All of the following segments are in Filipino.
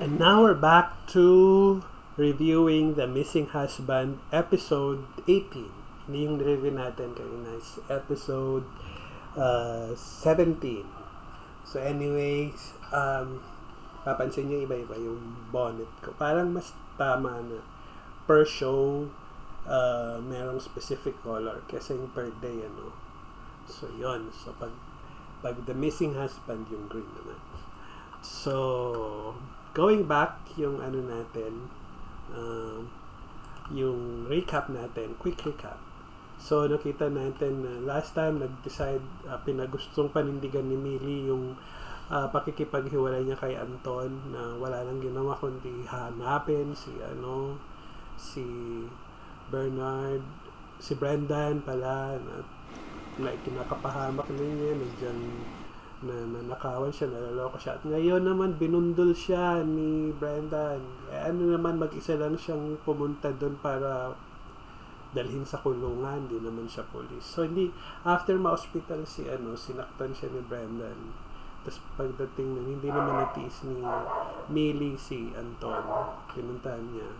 And now we're back to reviewing The Missing Husband, episode 18. Hindi yung review natin kanina, is episode 17. So anyways, papansin nyo iba-iba yung bonnet ko. Parang mas tama na per show, merong specific color kasi yung per day, ano. So yun. So pag The Missing Husband, yung green naman. So, going back yung ano natin, yung recap natin, quick recap. So, nakita natin na last time nag-decide, pinagustong panindigan ni Millie yung pakikipaghiwalay niya kay Anton na wala nang ginawa kundi hanapin si Bernard, si Brendan pala na like kinakapahamak na niya, nandiyan na nanakawan siya, nalaloko siya. At ngayon naman, binundol siya ni Brendan. Ano naman, mag-isa lang siyang pumunta doon para dalhin sa kulungan. Hindi naman siya police. So, after ma-hospital sinaktan siya ni Brendan. Tapos pagdating na, hindi naman natiis ni Millie si Anton. Pinuntahan niya.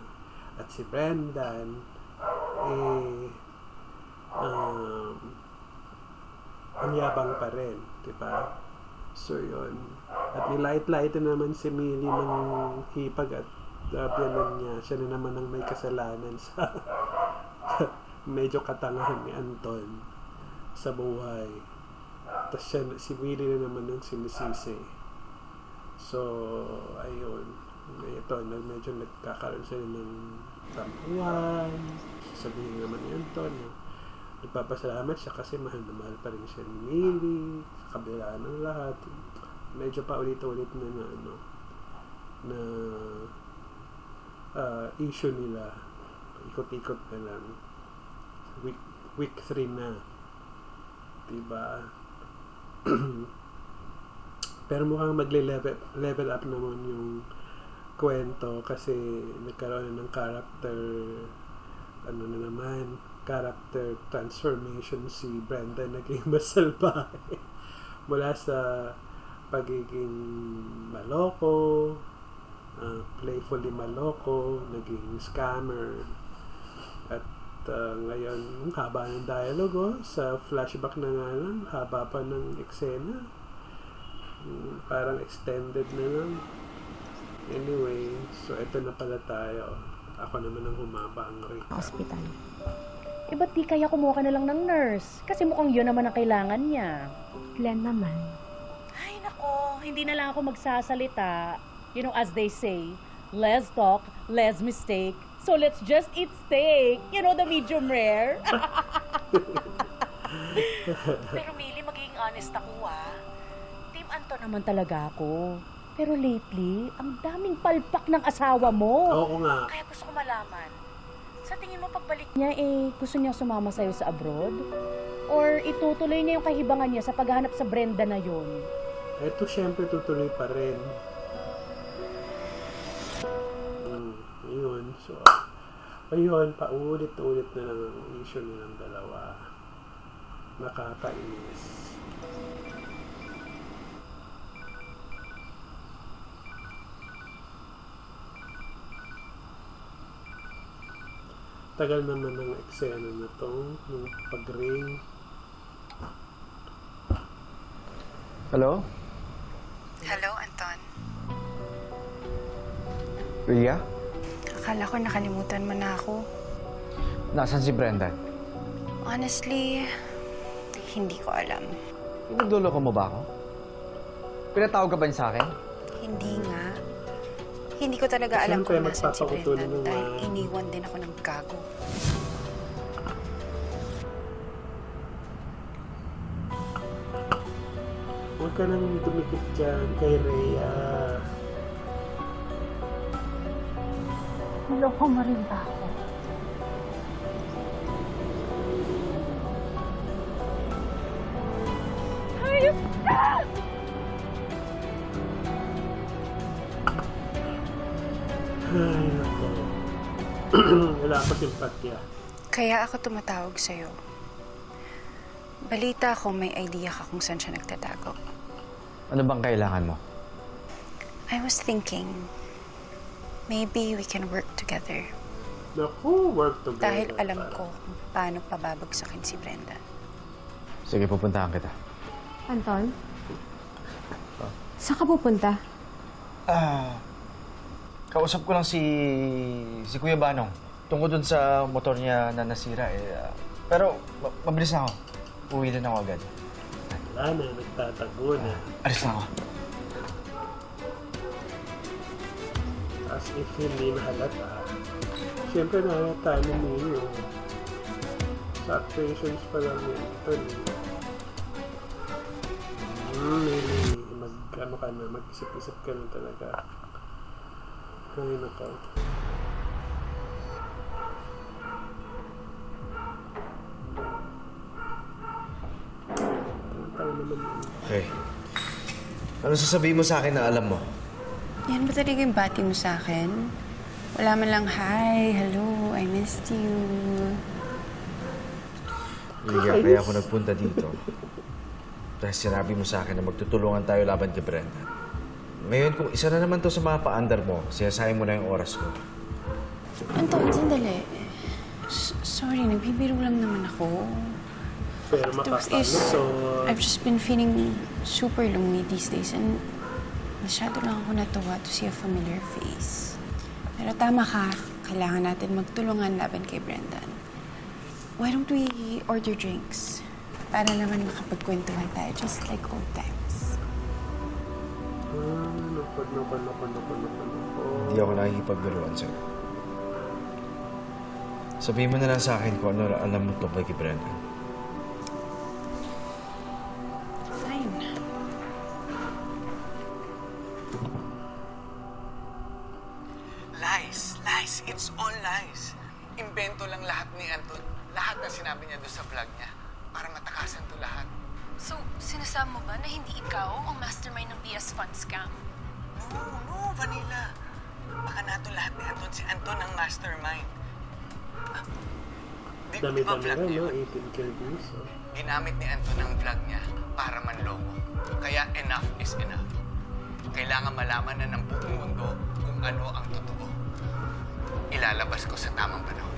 At si Brendan, ang yabang pa rin, diba? So, yun. At nilait-lait naman si Millie ng hipag at biyanan niya. Siya na naman ang may kasalanan sa medyo katangahan ni Anton sa buhay. Tapos si Millie na naman ang sinisisi. So, ayun. Ito, medyo nagkakaroon sila ng tampuan. Sabihin naman ni Anton na nagpapasalamat siya kasi mahal na mahal pa rin siya ni Millie sa kabila ng lahat. Medyo pa ulit-ulit na issue nila. Ikot-ikot na lang. Week 3 na. Diba? Pero mukhang magle-level up naman yung kwento kasi nagkaroon ng character transformation si Brenda. Naging mas salbahe mula sa pagiging maloko, playfully maloko, naging scammer. At ngayon, haba ng dialogue sa flashback na nga lang, haba pa ng eksena. Parang extended na lang. Anyway, so ito na pala tayo. Ako naman ang humaba ang hospital. Ba't di kaya kumuha ka na lang ng nurse? Kasi mukhang yun naman ang kailangan niya. Glenn naman. Ay nako, hindi na lang ako magsasalita. You know, as they say, less talk, less mistake. So let's just eat steak. You know, the medium rare. Pero Millie, magiging honest ako Team Anton naman talaga ako. Pero lately, ang daming palpak ng asawa mo. Oo nga. Kaya gusto ko malaman, sa tingin mo pagbalik niya, gusto niya sumama sa'yo sa abroad? Or itutuloy niya yung kahibangan niya sa paghahanap sa Brenda na yun? Ito syempre tutuloy pa rin. Yun. So, ayun, paulit-ulit na lang ang issue nilang dalawa. Nakakainis. Tagal naman ng eksena na to, yung pag-ring. Hello? Hello, Anton. Ria? Akala ko nakalimutan mo na ako. Nasaan si Brendan? Honestly, hindi ko alam. Pinagluloko mo ba ako? Pinatawag ka ba niya sa akin? Hindi nga. Hindi ko talaga alam Siyempre, kung nasan si magpapakutuloy Brendan ng dahil iniwan din ako ng gago. Huwag ka nang dumikit dyan kay Rhea. Niloko mo rin ba ako? Hayop ka! Ay, nako. Wala pa simpatya. Kaya ako tumatawag sa'yo. Balita ko may idea ka kung saan siya nagtatago. Ano bang kailangan mo? I was thinking, maybe we can work together. Naku, work together. Dahil alam ko kung paano pababagsakin si Brenda. Sige, pupuntahan kita. Anton? Saan ka pupunta? Kausap ko lang si Kuya Banong. Tungkol dun sa motor niya na nasira pero mabilis na ako. Uwi na ako agad. Wala na, nagtatago na. Alis na ako. As if hindi nahalata. Siyempre nahalata ni Mili yung sa actuations pa lang yun. Ito Mili, mag-ano ka na, mag-isip-isip ka na talaga. Ay, nako. Tama naman yun. Okay. Ano sasabihin mo sa akin na alam mo? Yan ba talaga yung bati mo sa akin? Wala man lang, hi, hello, I missed you. Kaya ako nagpunta dito. Dahil sinabi mo sa akin na magtutulungan tayo laban kay Brenda. Ngayon, kung isa na naman to sa mga paandar mo, sinasayang mo na yung oras ko. Anton, sandali. Sorry, nagbibiro lang naman ako. Pero Truth is, makapalusot. I've just been feeling super lonely these days and masyado lang ako natuwa to see a familiar face. Pero tama ka, kailangan natin magtulungan laban kay Brendan. Why don't we order drinks? Para naman makapagkwentuhan tayo just like old times. Naku. Hindi ako nakikipagbiruan sa'yo. Sabihin mo na lang sa akin kung ano alam mo tungkol kay Brenda. Fine. Lies. It's all lies. Imbento lang lahat ni Anton. Lahat na sinabi niya doon sa vlog niya para matakasan to lahat. So, sinasabi mo ba na hindi ikaw ang mastermind ng BS Fund scam? No, Vanilla. Baka nato lahat ni Anton. Si Anton ang mastermind. Di ba Dami-dami vlog rin, niya no? yun? 18 kills. Ginamit ni Anton ang vlog niya para manloko. Kaya enough is enough. Kailangan malaman na ng buong mundo kung ano ang totoo. Ilalabas ko sa tamang panahon.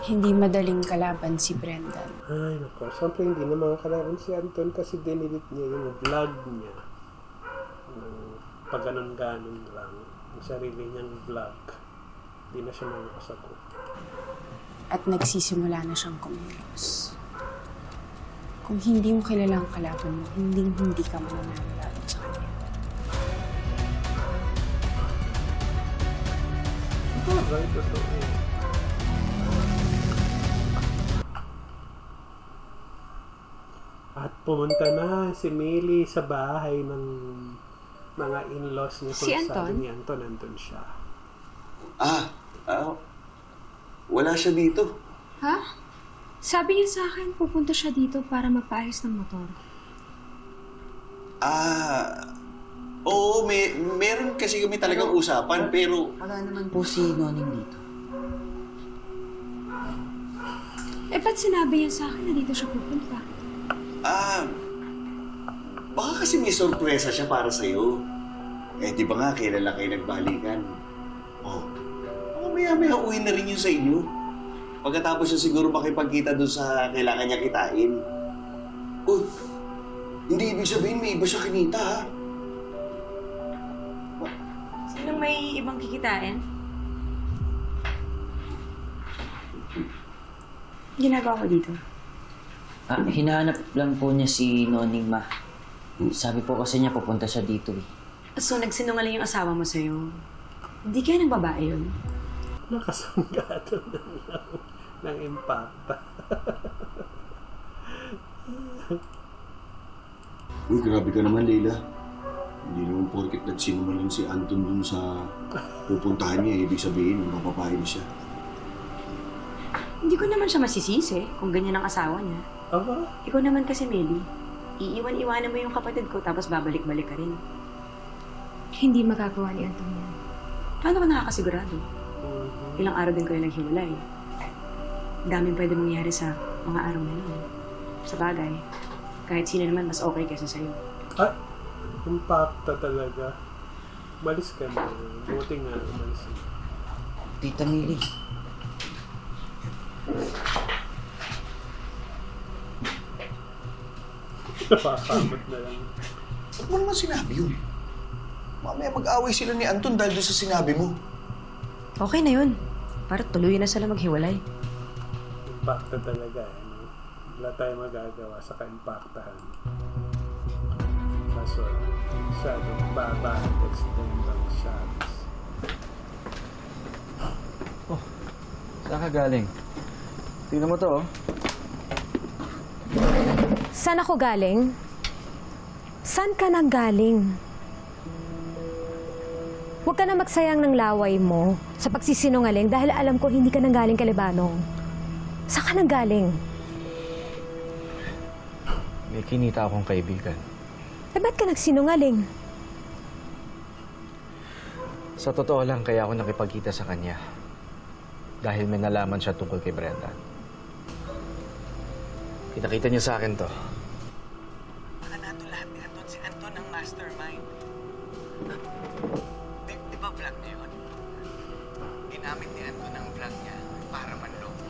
Hindi madaling kalaban si Brendan. Ay, naku. Siyempre, hindi na mga kalaban si Anton kasi dinilit niya yung vlog niya. Pag ganon-ganon lang. Yung sarili niyang vlog. Hindi na siya makakasagot. At nagsisimula na siyang kumilos. Kung hindi mo kilala ang kalaban mo, hindi ka mananalo sa kanya. Alright, totoo. At pumunta na si Mili sa bahay ng mga in-laws niya. Si Kung Anton? sabi ni Anton, nandun siya. Wala siya dito. Ha? Sabi niya sa akin, pupunta siya dito para magpaayos ng motor. Oo, meron kasi kami talagang usapan, pero... Wala naman po si Noning dito. Ba't sinabi niya sa akin na dito siya pupunta? Baka kasi may sorpresa siya para sa'yo. Di ba nga, kailan lang kayo nagbalikan? Maya-maya uwi na rin yun sa inyo. Pagkatapos siya siguro makipagkita doon sa kailangan niya kitain. Hindi ibig sabihin may iba siya kinita, ha? Sinong may ibang kikitain? Ginagawa ko dito. Hinahanap lang po niya si Noning Ma. Sabi po kasi niya pupunta siya dito eh. So, nagsinungaling yung asawa mo sa'yo. Hindi kaya ng babae yun? Nakasanggato ng impact. Grabe ka naman, Leila. Hindi naman porket nagsinungaling si Anton dun sa pupuntahan niya, ibig sabihin, mapapahin siya. Hindi ko naman siya masisisi kung ganyan ang asawa niya. Aba? Ikaw naman kasi, Meli. Iiwan-iwanan mo yung kapatid ko tapos babalik-balik ka rin. Hindi magagawa ni Anton yan. Paano ka nakakasigurado? Ilang araw din kayo naghiwalay. Daming pwede mangyari sa mga araw na yun. Sa bagay, kahit sino naman mas okay kaysa sa'yo. Ay, impacta talaga. Umalis ka na. Buti nga, umalis na. Tita Mili. Napakamot na lang. Ba't mo naman sinabi yun? Mamaya mag-away sila ni Anton dahil doon sa sinabi mo. Okay na yun. Para tuloy na sila maghiwalay. Impacta talaga. Ano? Wala tayong magagawa sa ka-impactahan. Kaso, masyadong baba at extend ang shots. Saan ka galing? Tingnan mo to, oh. Saan ako galing? Saan ka nanggaling? Huwag ka na magsayang ng laway mo sa pagsisinungaling dahil alam ko hindi ka nanggaling Kalibanong. Saan ka nanggaling? May kinita akong kaibigan. Eh, ba't ka nagsinungaling? Sa totoo lang, kaya ako nakipagkita sa kanya. Dahil may nalaman siya tungkol kay Brenda. Kita-kita niya sa akin to. Baka nato lahat ni Anton. Si Anton ang mastermind. Di ba vlog niya yun? Ginamit ni Anton ang vlog niya para manloko.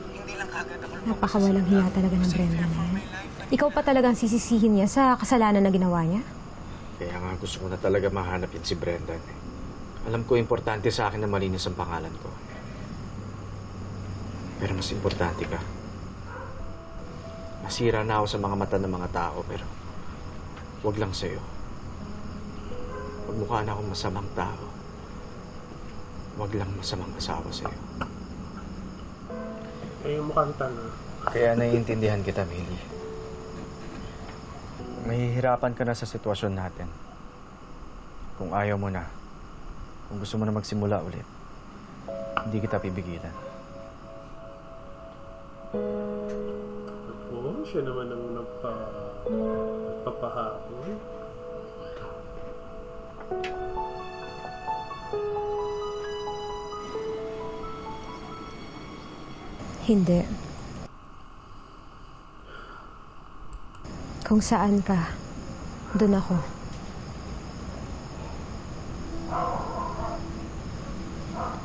Hindi lang kagad ako Napakawalang hiya talaga ng Brenda na yan. Ikaw pa talagang sisisihin niya sa kasalanan na ginawa niya? Kaya nga gusto ko na talaga mahanap yun si Brendan. Alam ko importante sa akin na malinis ang pangalan ko. Pero mas importante ka. Masira na ako sa mga mata ng mga tao, pero wag lang sa'yo. Magmukha na akong masamang tao. Wag lang masamang asawa sa'yo. Eh, yung mukhang tanga. Kaya naiintindihan kita, Mili. Mahihirapan ka na sa sitwasyon natin. Kung ayaw mo na, kung gusto mo na magsimula ulit, hindi kita pipigilan. Oo, siya naman ang nagpapahabol. Hindi. Kung saan ka, doon ako.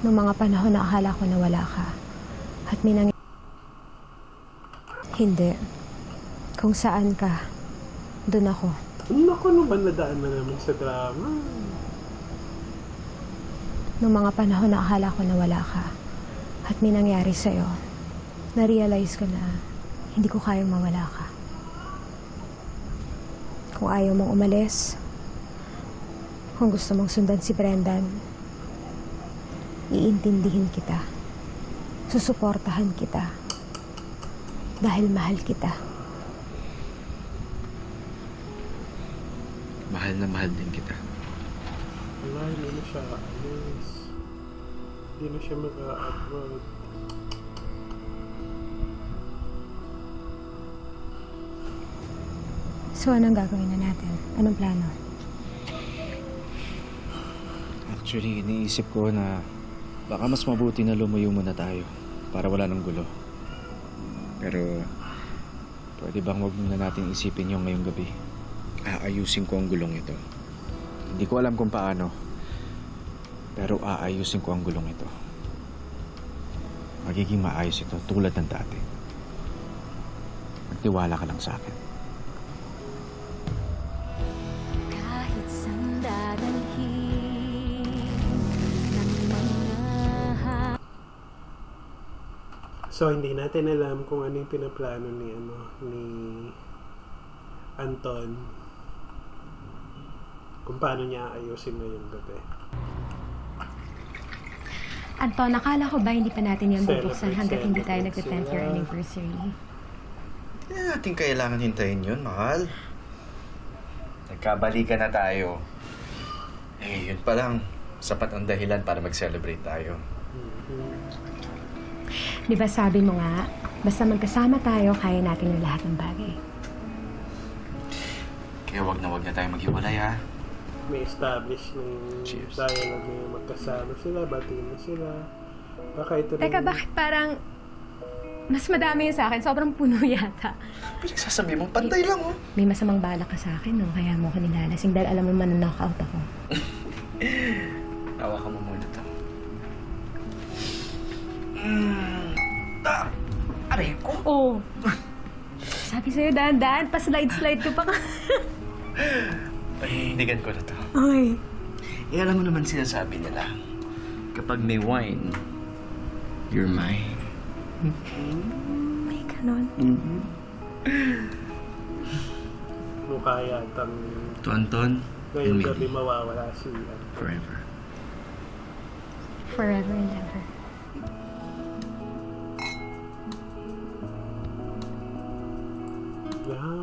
Noong mga panahon na akala ko na wala ka. At may Hindi. Kung saan ka, doon ako. Naku, ano ba nadaan na naman sa drama? Noong mga panahon na akala ko na wala ka. At may nangyari sa'yo. Na-realize ko na hindi ko kayang mawala ka. Kung ayaw mong umalis, kung gusto mong sundan si Brendan, iintindihin kita. Susuportahan kita. Dahil mahal kita. Mahal na mahal din kita. Wala, hindi na siya aalis. Hindi na siya mag-abroad. So, anong gagawin na natin? Anong plano? Actually, iniisip ko na baka mas mabuti na lumayo muna tayo para wala ng gulo. Pero, pwede bang wag muna natin isipin yung ngayong gabi? Aayusin ko ang gulong ito. Hindi ko alam kung paano, pero aayusin ko ang gulong ito. Magiging maayos ito tulad ng dati. Magtiwala ka lang sa akin. Kahit saan dadalhin ng mga So, hindi natin alam kung ano yung pinaplano ni Anton. Kung paano niya ayusin ngayong gabi. Anton, nakala ko ba hindi pa natin yan bubuksan hanggat hindi tayo Celebrate nag-10th year sila. anniversary? Hindi natin kailangan hintayin yun, mahal. Nagkabalikan na tayo. Eh, yun pa lang. Sapat ang dahilan para mag-celebrate tayo. Di ba sabi mo nga, basta magkasama tayo, kaya natin yung lahat ng bagay. Kaya wag na tayo maghiwalay, ha? May establish na yung Cheers. dialogue na yung magkasama sila, batiin na sila. Baka ito Teka, rin- bakit parang mas madami yun sa akin? Sobrang puno yata. Pinagsasabi mo, pantay lang, oh. May masamang balak ka sa akin, no? Kaya mo ko nilalasing dahil alam mo man na knockout ako. Hawakan mo muna to. Aray ko! Oh. Sabi sa'yo, dahan-dahan. Pa-slide-slide ka pa. Pahindigan ko na to. Ay. Eh, alam mo naman sinasabi nila, kapag may wine, you're mine. May ganon. Mukha yatang To Anton and ngayong gabi Millie, mawawala si forever. Forever and ever.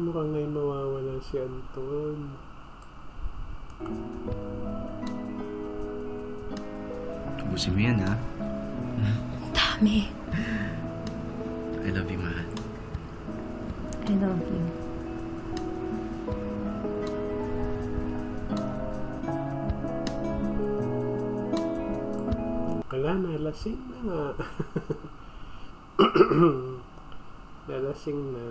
Mukhang ngayon mawawala si Anton. Tubusin mo yan, ha? Dami. I love you, mahal. I love you. Wala na, lasing na nga. Nalasing na.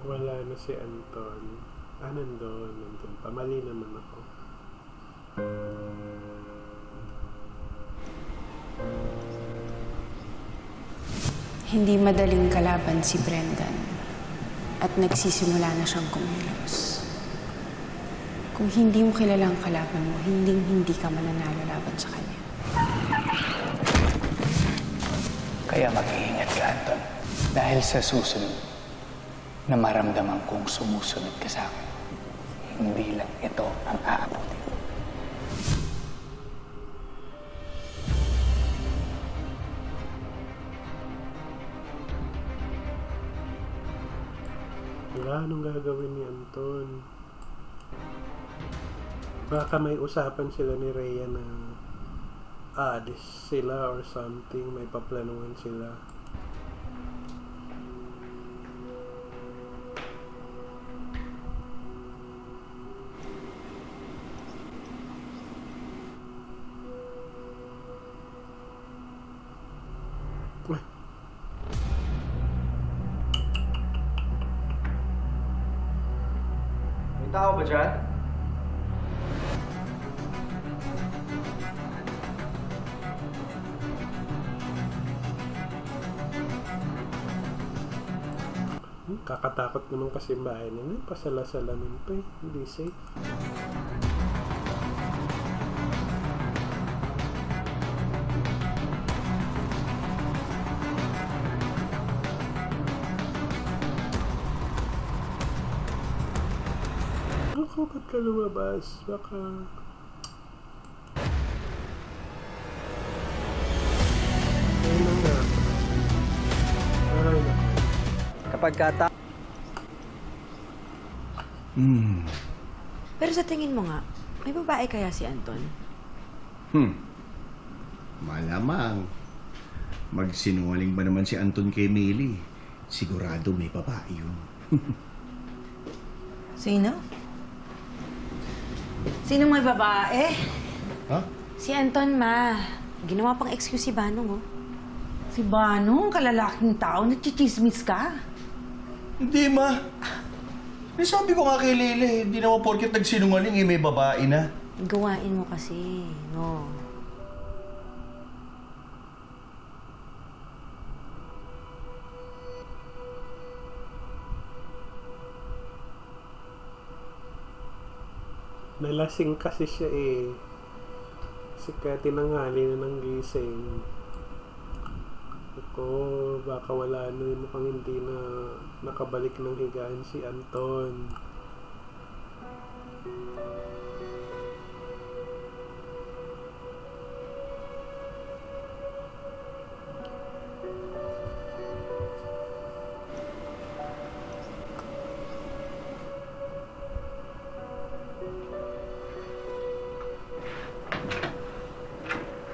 Wala na si Anton. Nandun. Pamali naman ako. Hindi madaling kalaban si Brendan at nagsisimula na siyang kumilos. Kung hindi mo kilala ang kalaban mo, hindi ka mananalo laban sa kanya. Kaya mag-iingat ka, Anton. Dahil sa susunod na maramdaman kong sumusunod ka sa akin, hindi lang ito ang aabutin. Wala, anong gagawin ni Anton? Baka may usapan sila ni Rhea na aalis sila or something. May paplanuhan sila. Uy. May tao ba dyan? Kakatakot naman kasi yung bahay nila. Pasala-salamin pa eh. Hindi safe. Ako, ba't ka lumabas? Baka... Ayun na nga. Ay, naku. Kapag kata... Pero sa tingin mo nga, may babae kaya si Anton? Malamang. Magsinungaling ba naman si Anton kay Millie? Sigurado may babae yun. Sino? Sino may babae? Ha? Si Anton, ma. Ginawa pang excuse si Banong, oh. Si Banong, kalalaking tao, nagchichismis ka. Hindi, ma. Sabi ko nga kay Lele, hindi naman porket nagsinungaling may babae na. Gawain mo kasi, no? Nalasing kasi siya eh. Kasi kaya tinanghali na ng gising. Ako, baka wala na mukhang hindi na nakabalik ng higaan si Anton.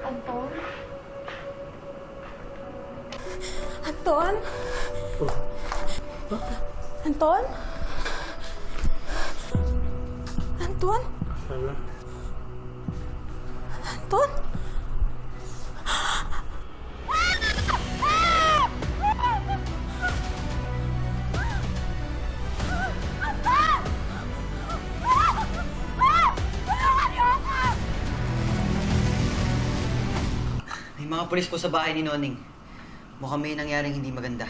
Anton? Anton? Anton? Anton? Hala. Anton? pulis po sa bahay ni Noning. Mukhang may nangyaring hindi maganda.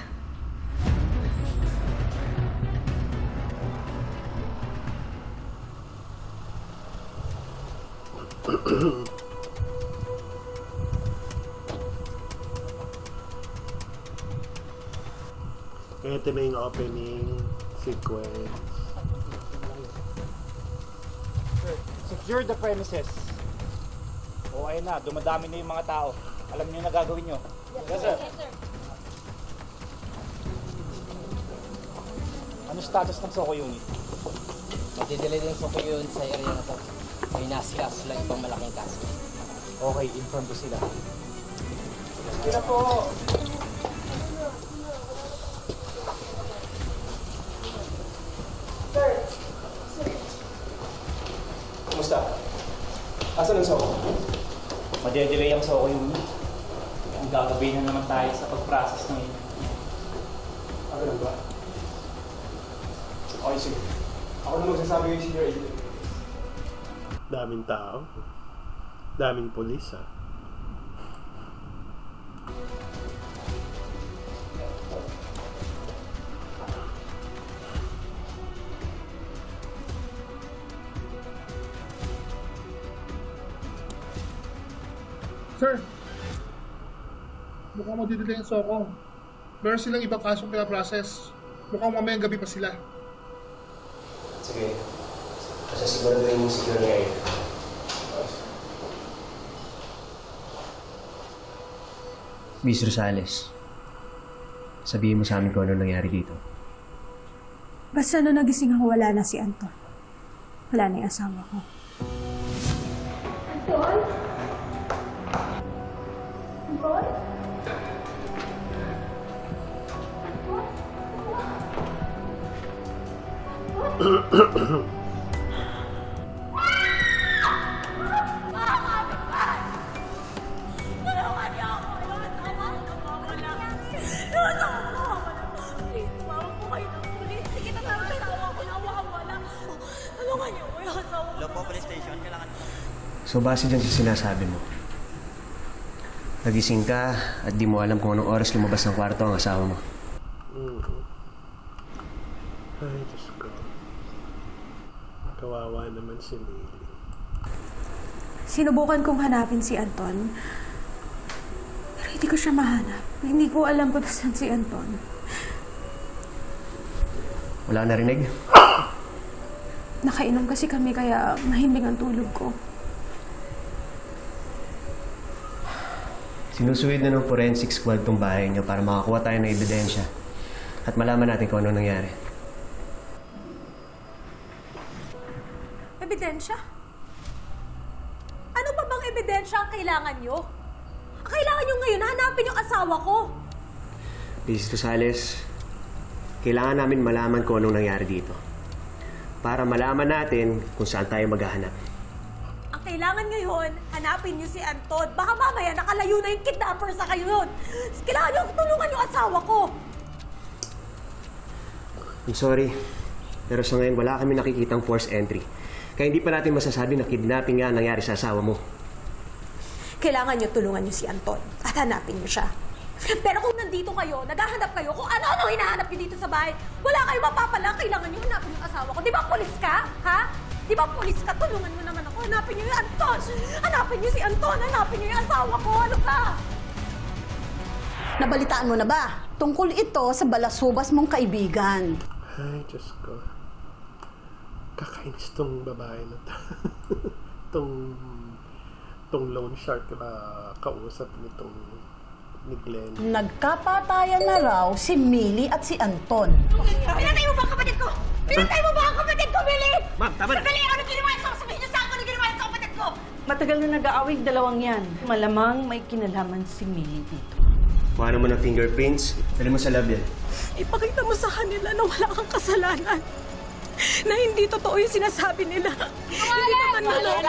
Ito na yung opening sequence. Secure the premises. O ayun na, dumadami na yung mga tao. Alam niyo na gagawin niyo. Yes, sir. Ano status ng Soko Unit? Magdidelay din sa yun sa area na to. May nasikas lang ibang malaking kaso. Okay, inform ko sila. Sila po! Kumusta? Asan ang Soko? Madedelay ang Soko Unit. Ang gagawin na naman tayo sa pag-process ng ito. Ganun ba? Okay, sige. Ako na magsasabi yung senior agent. Daming tao. Daming pulis, ha? Sir, mukhang magdidelay yung Soko. Meron silang ibang kasong pinaprocess. Mukhang mamayang gabi pa sila. Sige. Kasi siguraduhin yung secure niya eh. Miss Rosales, sabihin mo sa amin kung ano nangyari dito. Basta na nagising ako, wala na si Anton. Wala na yung asawa ko. Anton? Anton? So base dyan sa sinasabi mo, nagising ka at di mo alam kung anong oras lumabas ng kwarto ang asawa mo. Ay, Diyos ko. Kawawa naman si Lily. Sinubukan kong hanapin si Anton. Pero hindi ko siya mahanap. Hindi ko alam kung saan si Anton. Wala narinig? Nakainom kasi kami kaya mahimbing ang tulog ko. Sinusuwid na ng forensic squad tong bahay niyo para makakuha tayo ng ebidensya at malaman natin kung ano nangyari. Ebidensya? Ano pa bang ebidensya ang kailangan nyo? Ang kailangan nyo ngayon, hanapin yung asawa ko. Mrs. Rosales, kailangan namin malaman kung anong nangyari dito para malaman natin kung saan tayo maghahanap. Ang kailangan ngayon, hanapin nyo si Anton. Baka mamaya nakalayo na yung kidnapper sa kayo yun. Kailangan nyo tulungan yung asawa ko. I'm sorry, pero sa ngayon wala kami nakikitang forced entry. Kaya hindi pa natin masasabi na kidnapping nga nangyari sa asawa mo. Kailangan nyo tulungan nyo si Anton at hanapin nyo siya. Pero kung nandito kayo, naghahanap kayo, kung ano-ano hinahanap nyo dito sa bahay, wala kayong mapapala, kailangan nyo hanapin yung asawa ko. Di ba pulis ka? Ha? Di ba pulis ka? Tulungan nyo naman ako. Hanapin nyo yung Anton! Hanapin nyo si Anton! Hanapin nyo yung asawa ko! Ano ka? Nabalitaan mo na ba? Tungkol ito sa balasubas mong kaibigan. Ay, Diyos ko. Kakainis tong babae na to. tong loan shark na kausap nitong ni Glenn. Nagkapatayan na raw si Millie at si Anton. Pinatay mo ba ang kapatid ko? Pinatay mo ba ang kapatid ko, Millie? Ma'am, tama na! Sandali! Ano ginawa niyo? Sabihin niyo sa akin ano ginawa niyo sa kapatid ko? Matagal na nag-aaway dalawang yan. Malamang may kinalaman si Millie dito. Kuha naman ng fingerprints, dali mo sa lab yan. Ipakita mo sa kanila na wala kang kasalanan. Na hindi totoo yung sinasabi nila. Hindi naman naloko.